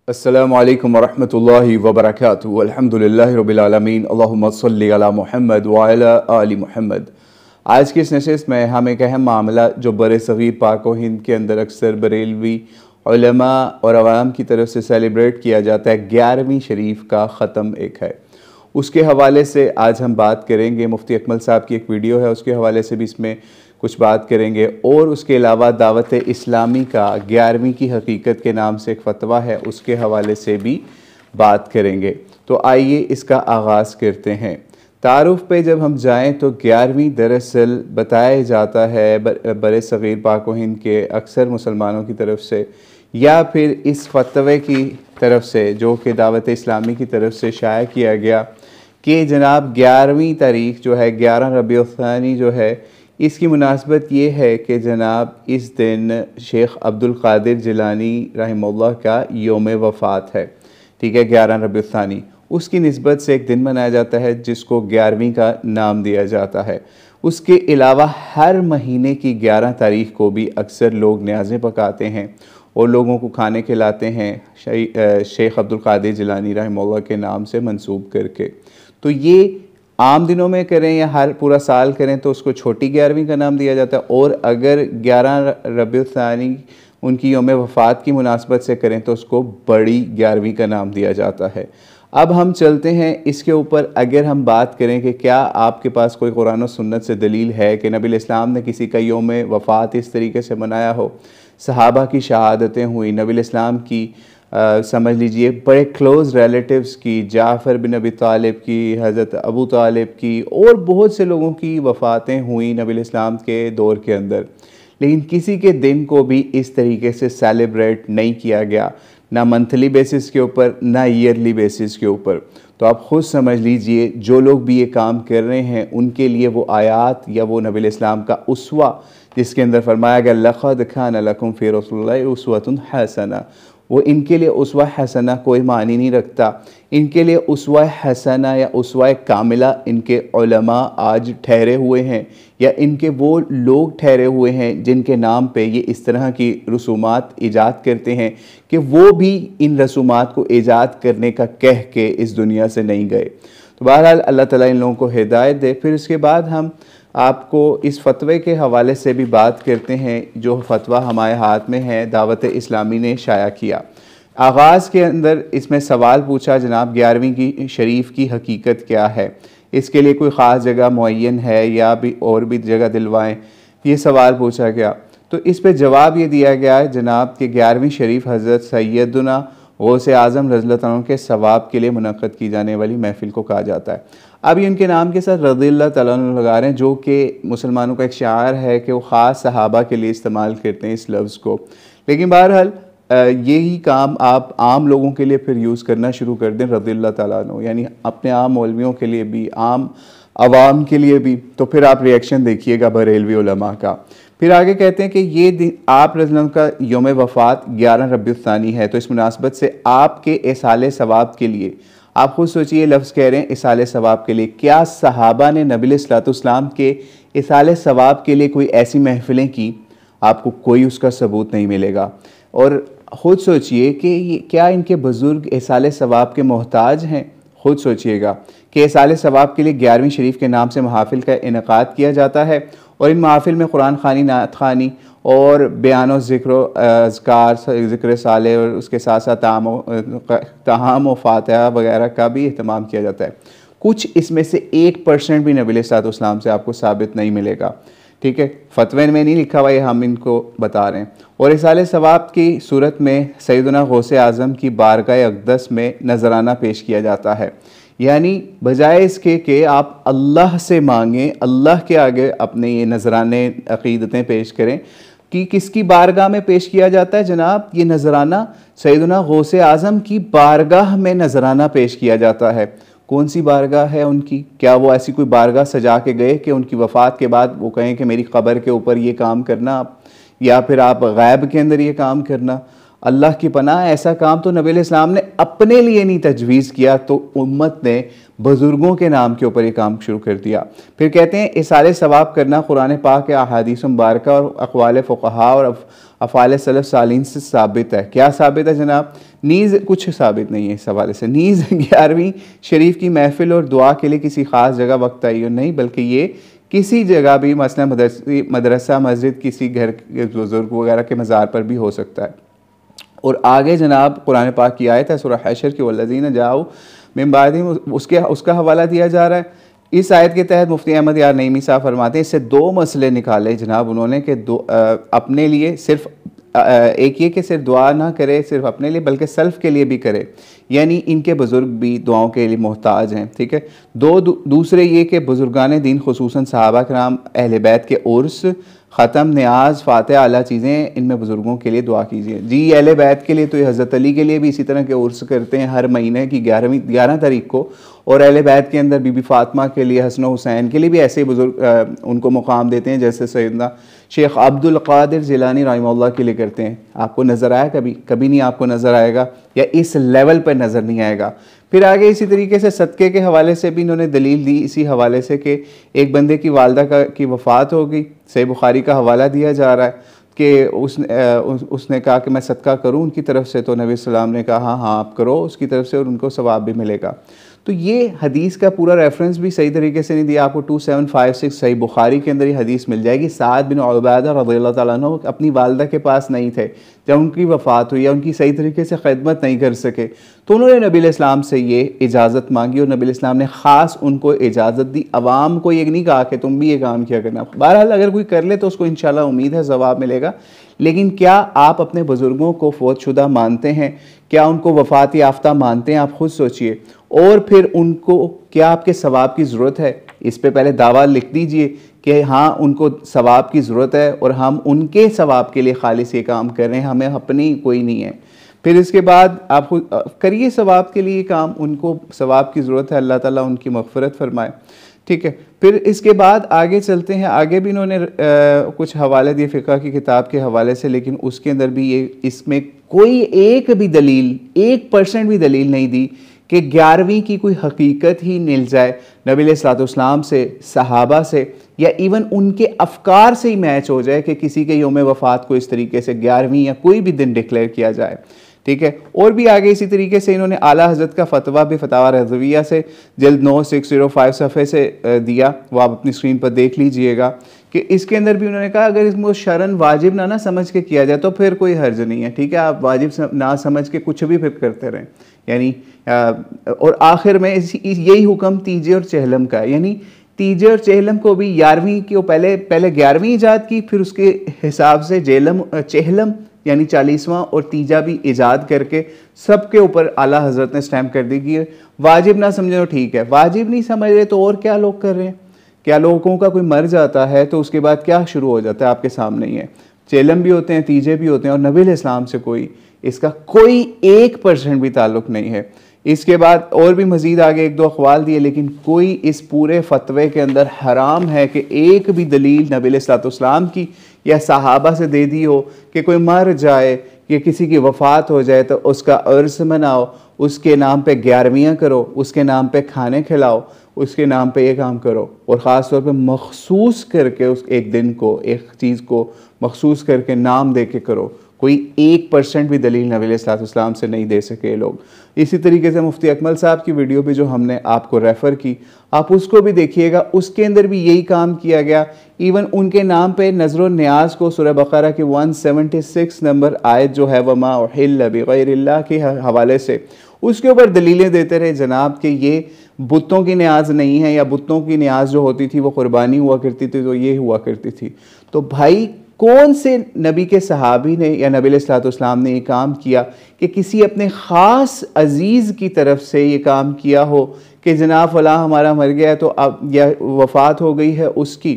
अस्सलामु अलैकुम वरहमतुल्लाहि वबरकातुहू। अल्हम्दुलिल्लाहि रब्बिल आलमीन, अल्लाहुम्मा सल्लि अला मुहम्मद व अला आलि मुहम्मद। आज की इस नशिस्त में हम एक अहम मामला जो बरसग़ीर पाक व हिंद के अंदर अक्सर बरेलवी उलमा और अवाम की तरफ से सेलिब्रेट किया जाता है, 11वीं शरीफ का ख़त्म एक है, उसके हवाले से आज हम बात करेंगे। मुफ्ती अकमल साहब की एक वीडियो है, उसके हवाले से भी इसमें कुछ बात करेंगे। और उसके अलावा दावत इस्लामी का 11वीं की हकीकत के नाम से एक फ़तवा है, उसके हवाले से भी बात करेंगे। तो आइए इसका आगाज़ करते हैं। तारुफ़ पे जब हम जाएं तो 11वीं दरअसल बताया जाता है बरसग़ीर पाक व हिंद के अक्सर मुसलमानों की तरफ से, या फिर इस फतवे की तरफ से जो कि दावत इस्लामी की तरफ से शाया किया गया कि जनाब 11वीं तारीख़ जो है 11 रबीउल सानी जो है, इसकी मुनासबत ये है कि जनाब इस दिन शेख अब्दुल क़ादिर जिलानी रहमतुल्लाह का यौम वफ़ात है। ठीक है, 11 रबीउल सानी उसकी निस्बत से एक दिन मनाया जाता है जिसको 11वीं का नाम दिया जाता है। उसके अलावा हर महीने की 11 तारीख़ को भी अक्सर लोग न्याज़ें पकाते हैं और लोगों को खाने खिलाते हैं शेख अब्दुल क़ादिर जिलानी रहमतुल्लाह के नाम से मंसूब करके। तो ये आम दिनों में करें या हर पूरा साल करें तो उसको छोटी 11वीं का नाम दिया जाता है, और अगर 11 रबीउल सानी उनकी यौम वफ़ात की मुनासबत से करें तो उसको बड़ी 11वीं का नाम दिया जाता है। अब हम चलते हैं इसके ऊपर। अगर हम बात करें कि क्या आपके पास कोई कुरान और सुन्नत से दलील है कि नबी इस्लाम ने किसी का यौम वफ़ात इस तरीके से मनाया हो। सहाबा की शहादतें हुई, नबी इस्लाम की समझ लीजिए बड़े क्लोज़ रिलेटिव्स की, जाफ़र बिन अबी तालिब की, हज़रत अबू तालिब की, और बहुत से लोगों की वफ़ातें हुई नबी इस्लाम के दौर के अंदर, लेकिन किसी के दिन को भी इस तरीके से सेलिब्रेट नहीं किया गया, ना मंथली बेसिस के ऊपर ना ईयरली बेसिस के ऊपर। तो आप ख़ुद समझ लीजिए जो लोग भी ये काम कर रहे हैं उनके लिए वो आयात या वो नबी इस्लाम का उस्वा जिसके अंदर फरमाया गया लक़द कान लकुम फ़ी रसूलिल्लाहि उस्वतुन हसना, वो इनके लिए उस्वा हसना कोई मानी नहीं रखता। इनके लिए उस्वा हसना या उस्वा कामिला इनके उलमा आज ठहरे हुए हैं, या इनके वो लोग ठहरे हुए हैं जिनके नाम पे ये इस तरह की रसूमात ईजाद करते हैं कि वो भी इन रसूमात को ईजाद करने का कह के इस दुनिया से नहीं गए। तो बहरहाल अल्लाह ताला इन लोगों को हिदायत दे। फिर इसके बाद हम आपको इस फतवे के हवाले से भी बात करते हैं जो फतवा हमारे हाथ में है, दावत इस्लामी ने शाया किया। आगाज़ के अंदर इसमें सवाल पूछा जनाब 11वीं की शरीफ की हकीकत क्या है, इसके लिए कोई ख़ास जगह मुअय्यन है या भी और भी जगह दिलवाएं, ये सवाल पूछा गया। तो इस पर जवाब ये दिया गया है जनाब कि 11वीं शरीफ हज़रत सैयदना गौसे आज़म रज़ियल्लाहु अन्हु के सवाब के लिए मुनक़्क़द की जाने वाली महफ़िल को कहा जाता है। अब ये उनके नाम के साथ रज़ियल्लाहु तआला अन्हु लगा रहे हैं, जो कि मुसलमानों का एक शार है कि वो ख़ास सहाबा के लिए इस्तेमाल करते हैं इस लफ्ज़ को। लेकिन बहरहाल यही काम आप आम लोगों के लिए फिर यूज़ करना शुरू कर दें रज़ियल्लाहु तआला अन्हु, यानी अपने आम मौलवियों के लिए भी, आम अवाम के लिए भी, तो फिर आप रिएक्शन देखिएगा बरेलवी उलमा का। फिर आगे कहते हैं कि ये दिन आप रज़ियल्लाहु का यौम वफ़ात 11 रबीउल सानी है, तो इस मुनासबत से आपके इसाले सवाब के लिए, आप खुद सोचिए लफ्ज़ कह रहे हैं इसाले सवाब के लिए, क्या सहाबा ने नबी अलैहिस्सलाम के इसाले सवाब के लिए कोई ऐसी महफ़िलें की? आपको कोई उसका सबूत नहीं मिलेगा। और ख़ुद सोचिए कि क्या इनके बुज़ुर्ग इसाले सवाब के मोहताज हैं? ख़ुद सोचिएगा कि इसाले सवाब के लिए 11वीं शरीफ के नाम से महाफ़िल का इनेकाद किया जाता है, और इन महाफ़िल में कुरान ख़ानी, नात ख़ानी और बयान ज़िक्र अज़कार, ज़िक्र साले, और उसके साथ साथ तहाम व फ़ातिहा वगैरह का भी अहतमाम किया जाता है। कुछ इसमें से 1% भी नबी अलैहिस्सलाम से आपको साबित नहीं मिलेगा। ठीक है, फतवे में नहीं लिखा हुआ, ये हम इनको बता रहे हैं। और इसाले सवाब की सूरत में सैयदना गौसे आज़म की बारगाह अक़दस में नजराना पेश किया जाता है, यानी बजाय इसके कि आप अल्लाह से मांगें, अल्लाह के आगे अपने ये नजराने अक़ीदतें पेश करें, कि किसकी बारगाह में पेश किया जाता है जनाब? ये नजराना सैयदना गौसे आज़म की बारगाह में नजराना पेश किया जाता है। कौन सी बारगाह है उनकी? क्या वो ऐसी कोई बारगाह सजा के गए कि उनकी वफ़ात के बाद वो कहें कि मेरी क़ब्र के ऊपर ये काम करना आप, या फिर आप गैब के अंदर ये काम करना? अल्लाह की पनाह, ऐसा काम तो नबी अलैहिस्सलाम ने अपने लिए नहीं तजवीज़ किया, तो उम्मत ने बुज़ुर्गों के नाम के ऊपर ये काम शुरू कर दिया। फिर कहते हैं इसाले सवाब करना कुरान पाक के अहादीस मुबारका और अक़वाल फ़ुक़हा और अफ़आल सलफ़ सालीन से साबित है। क्या साबित है जनाब? नीज़ कुछ साबित नहीं है इस हवाले से। नीज़ 11वीं शरीफ की महफिल और दुआ के लिए किसी ख़ास जगह वक्त तय्युन नहीं, बल्कि ये किसी जगह भी, मसलन मदरसा, मस्जिद, किसी घर के बुज़ुर्ग वगैरह के मज़ार पर भी हो सकता है। और आगे जनाब कुरान पाक की आयत है सूरह हशर की, वल्लज़ीना जाओ मिन बादिहिम, उसका हवाला दिया जा रहा है। इस आयत के तहत मुफ्ती अहमद यार नईमी साहब फरमाते हैं इससे दो मसले निकाले जनाब उन्होंने कि अपने लिए सिर्फ एक ये कि सिर्फ दुआ ना करे सिर्फ अपने लिए, बल्कि सल्फ़ के लिए भी करे, यानी इनके बुज़ुर्ग भी दुआओं के लिए मोहताज हैं। ठीक है। दूसरे ये कि बुज़ुर्गान दीन खुसूसन सहाबा कराम, अहले बैत के उर्स, ख़त्म, न्याज, फ़ातिहा, आला चीज़ें, इनमें बुज़ुर्गों के लिए दुआ कीजिए। जी अहले बैत के लिए तो ये हज़रत अली के लिए भी इसी तरह के उर्स करते हैं हर महीने की 11 तारीख को, और अहले बैत के अंदर बीबी फ़ातिमा के लिए, हसन हुसैन के लिए भी ऐसे बुज़ुर्ग उनको मुकाम देते हैं जैसे सैयदना शेख अब्दुल क़ादिर जिलानी रहमतुल्लाह के लिए करते हैं। आपको नज़र आया कभी नहीं आपको नज़र आएगा, या इस लेवल पर नज़र नहीं आएगा। फिर आगे इसी तरीके से सदक़े के हवाले से भी इन्होंने दलील दी इसी हवाले से कि एक बंदे की वालदा की वफ़ात हो गई, सही बुखारी का हवाला दिया जा रहा है कि उसने कहा कि मैं सदका करूं उनकी तरफ से, तो नबी सल्लल्लाहु अलैहि वसल्लम ने कहा हाँ आप करो उसकी तरफ से और उनको सवाब भी मिलेगा। तो ये हदीस का पूरा रेफरेंस भी सही तरीके से नहीं दिया। आपको 2756 सही बुखारी के अंदर ये हदीस मिल जाएगी। साद बिन उबादा रज़ियल्लाहु ताला अन्हु अपनी वालदा के पास नहीं थे जब उनकी वफ़ात हुई या उनकी सही तरीके से खिदमत नहीं कर सके, तो उन्होंने नबी इस्लाम से ये इजाज़त मांगी और नबी इस्लाम ने ख़ास उनको इजाज़त दी। अवाम को ये नहीं कहा कि तुम भी ये काम किया करना। बहरहाल अगर कोई कर ले तो उसको इंशाल्लाह उम्मीद है जवाब मिलेगा। लेकिन क्या आप अपने बुज़ुर्गों को फ़ौतशुदा मानते हैं? क्या उनको वफ़ात याफ्ता मानते हैं? आप खुद सोचिए। और फिर उनको क्या आपके सवाब की ज़रूरत है? इस पे पहले दावा लिख दीजिए कि हाँ उनको सवाब की ज़रूरत है और हम उनके सवाब के लिए खालिस ये काम कर रहे हैं, हमें अपनी कोई नहीं है। फिर इसके बाद आप करिए सवाब के लिए काम, उनको सवाब की ज़रूरत है, अल्लाह ताला उनकी मग़फ़िरत फरमाए। ठीक है। फिर इसके बाद आगे चलते हैं। आगे भी इन्होंने कुछ हवाले दिए फ़िक़्ह की किताब के हवाले से, लेकिन उसके अंदर भी ये इसमें कोई एक भी दलील 1% भी दलील नहीं दी कि 11वीं की कोई हकीकत ही मिल जाए नबी अलैहिस्सलाम से, सहाबा से, या इवन उनके अफकार से ही मैच हो जाए कि किसी के यौम वफ़ात को इस तरीके से 11वीं या कोई भी दिन डिक्लेयर किया जाए। ठीक है। और भी आगे इसी तरीके से इन्होंने आला हज़रत का फतवा भी फतावा रज़विया से जल्द 9605 सफ़े से दिया, वो आप अपनी स्क्रीन पर देख लीजिएगा कि इसके अंदर भी उन्होंने कहा अगर इसको शरन वाजिब ना समझ के किया जाए तो फिर कोई हर्ज नहीं है। ठीक है। आप वाजिब ना समझ के कुछ भी फिर करते रहें, यानी और आखिर में यही हुक्म तीजे और चहलम का है, यानी तीजे और चहलम को भी 11वीं की पहले 11वीं ईजाद की, फिर उसके हिसाब से चहलम यानी 40वां और तीजा भी ईजाद करके सबके ऊपर आला हज़रत ने स्टैम्प कर दी कि वाजिब ना समझे तो ठीक है। वाजिब नहीं समझ रहे तो और क्या लोग कर रहे हैं? क्या लोगों का कोई मर जाता है तो उसके बाद क्या शुरू हो जाता है आपके सामने ही है। चेलम भी होते हैं, तीजे भी होते हैं, और नबी इस्लाम से कोई इसका कोई 1% भी ताल्लुक़ नहीं है। इसके बाद और भी मज़ीद आगे 1-2 अक़वाल दिए, लेकिन कोई इस पूरे फतवे के अंदर हराम है कि एक भी दलील नबी अलैहिस्सलाम की या सहाबा से दे दी हो कि कोई मर जाए कि किसी की वफ़ात हो जाए तो उसका अर्स मनाओ, उसके नाम पे 11वियाँ करो, उसके नाम पे खाने खिलाओ, उसके नाम पे ये काम करो, और ख़ास तौर पे मखसूस करके उस एक दिन को, एक चीज़ को मखसूस करके नाम दे के करो। कोई 1% भी दलील नबी अलैहिस्सलाम से नहीं दे सके लोग। इसी तरीके से मुफ्ती अकमल साहब की वीडियो भी जो हमने आपको रेफ़र की, आप उसको भी देखिएगा, उसके अंदर भी यही काम किया गया। इवन उनके नाम पे नज़र न्याज को सूरह बक़रा की 176 नंबर आयत जो है वमा उहिल्ल बिग़ैरिल्लाह के हवाले से उसके ऊपर दलीलें देते रहे जनाब कि ये बुतों की न्याज नहीं है, या बुतों की न्याज जो होती थी वो कुर्बानी हुआ करती थी, तो ये हुआ करती थी। तो भाई कौन से नबी के सहाबी ने या नबी अलैहिस्सलाम ने ये काम किया कि किसी अपने ख़ास अज़ीज़ की तरफ से ये काम किया हो कि जनाब फ़लाँ हमारा मर गया है तो अब या वफ़ात हो गई है उसकी,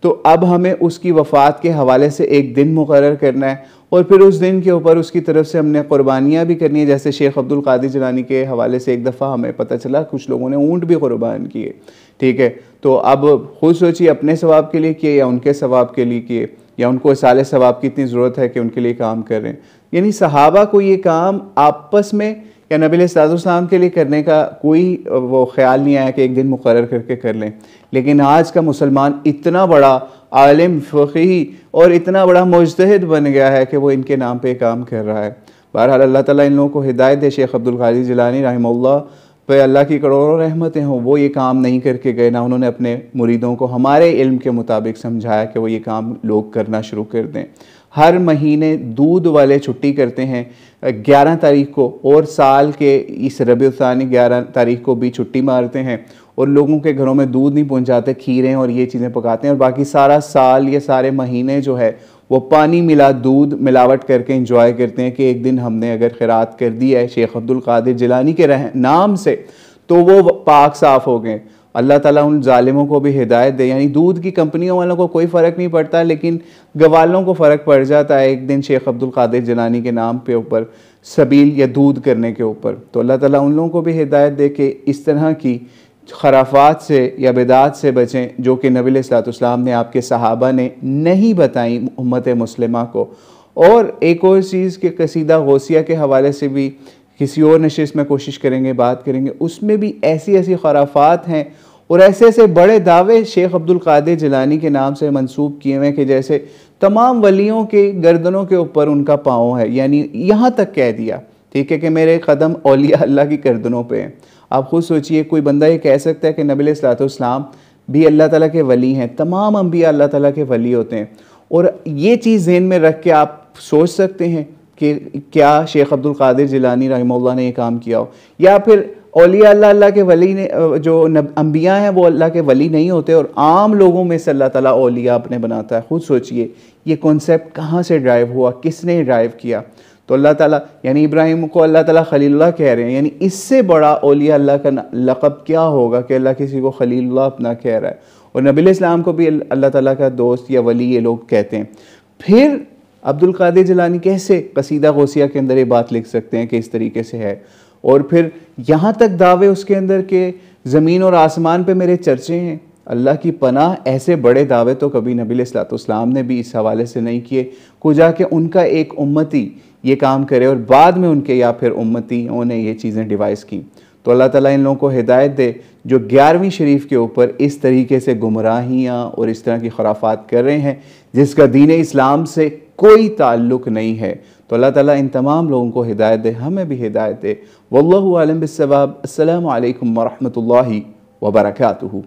तो अब हमें उसकी वफ़ात के हवाले से एक दिन मुकर्रर करना है और फिर उस दिन के ऊपर उसकी तरफ से हमने कुर्बानियाँ भी करनी है। जैसे शेख अब्दुल क़ादिर जिलानी के हवाले से एक दफ़ा हमें पता चला कुछ लोगों ने ऊँट भी कुर्बान किए। ठीक है। तो अब खुद सोचिए अपने सवाब के लिए किए या उनके सवाब के लिए किए, या उनको साले सवाब की इतनी ज़रूरत है कि उनके लिए काम कर रहे हैं। यानी सहाबा को ये काम आपस में या नबी अलैहिस्सलाम के लिए करने का कोई वो ख्याल नहीं आया कि एक दिन मुकर्रर करके कर लें। लेकिन आज का मुसलमान इतना बड़ा आलिम फ़क़ीह और इतना बड़ा मुज्तहिद बन गया है कि वो इनके नाम पे काम कर रहा है। बहरहाल अल्लाह ताला इन लोगों को हिदायत दे। शेख अब्दुल कादिर जिलानी रहमहुल्लाह पे अल्लाह की करोड़ों रहमतें हों, वो ये काम नहीं करके गए, ना उन्होंने अपने मुरीदों को हमारे इल्म के मुताबिक समझाया कि वो ये काम लोग करना शुरू कर दें। हर महीने दूध वाले छुट्टी करते हैं 11 तारीख को, और साल के इस रबीउल सानी 11 तारीख को भी छुट्टी मारते हैं और लोगों के घरों में दूध नहीं पहुंचाते, खीरें और ये चीज़ें पकाते हैं, और बाकी सारा साल ये सारे महीने जो है वो पानी मिला दूध मिलावट करके इंजॉय करते हैं कि एक दिन हमने अगर खैरात कर दी है शेख अब्दुल कादिर जिलानी के नाम से तो वो पाक साफ़ हो गए। अल्लाह ताला उन जालिमों को भी हिदायत दे। यानी दूध की कंपनियों वालों को कोई फ़र्क नहीं पड़ता, लेकिन गवालों को फ़र्क पड़ जाता है एक दिन शेख अब्दुल कादिर जिलानी के नाम पे ऊपर सबील या दूध करने के ऊपर। तो अल्लाह ताला उन लोगों को भी हिदायत दे कि इस तरह की खराफात से या बिदात से बचें जो कि नबी अलैहिस्सलाम ने आपके सहाबा ने नहीं बताई उम्मत मुस्लिमा को। और एक और चीज़ के कसीदा गौसिया के हवाले से भी किसी और नशिस्त में कोशिश करेंगे, बात करेंगे, उसमें भी ऐसी ऐसी खराफात हैं और ऐसे ऐसे बड़े दावे शेख अब्दुल कादिर जिलानी के नाम से मंसूब किए हुए हैं कि जैसे तमाम वलियों के गर्दनों के ऊपर उनका पाँव है। यानी यहाँ तक कह दिया, ठीक है, कि मेरे कदम औलिया अल्लाह की गर्दनों पे हैं। आप खुद सोचिए, कोई बंदा ये कह सकता है कि नबी अलैहिस्सलाम भी अल्लाह ताला के वली हैं, तमाम अंबिया अल्लाह ताला के वली होते हैं। और ये चीज़ ज़हन में रख के आप सोच सकते हैं कि क्या शेख अब्दुल कादिर जिलानी रहमहुल्लाह ने ये काम किया हो, या फिर औलिया अल्लाह के वली ने जो अंबिया हैं वो अल्लाह के वली नहीं होते और आम लोगों में से अल्लाह ताला औलिया अपने बनाता है। खुद सोचिए ये कॉन्सेप्ट कहाँ से ड्राइव हुआ, किसने ड्राइव किया। तो अल्लाह ताला यानी इब्राहिम को अल्लाह ताला खलीलुल्लाह कह रहे हैं, यानी इससे बड़ा औलिया अल्लाह का लक़ब क्या होगा कि अल्लाह किसी को खलीलुल्लाह अपना कह रहा है। और नबी अलैहिस्सलाम को भी अल्लाह ताला का दोस्त या वली ये लोग कहते हैं। फिर अब्दुल कादिर जिलानी कैसे कसीदा गौसिया के अंदर ये बात लिख सकते हैं कि इस तरीके से है। और फिर यहाँ तक दावे उसके अंदर के ज़मीन और आसमान पे मेरे चर्चे हैं। अल्लाह की पनाह, ऐसे बड़े दावे तो कभी नबी अलैहिस्सलाम ने भी इस हवाले से नहीं किए। को जाके उनका एक उम्मती ये काम करे और बाद में उनके या फिर उम्मतियों ने ये चीज़ें डिवाइस की। तो अल्लाह ताला इन लोगों को हिदायत दे जो 11वीं शरीफ के ऊपर इस तरीके से गुमराहियाँ और इस तरह की खराफात कर रहे हैं जिसका दीन इस्लाम से कोई ताल्लुक़ नहीं है। तो अल्लाह ताला इन तमाम लोगों को हिदायत दे, हमें भी हिदायत दे। वल्लाहु आलम बिस्सवाब। अस्सलामु अलैकुम व रहमतुल्लाहि व बरकातुहू।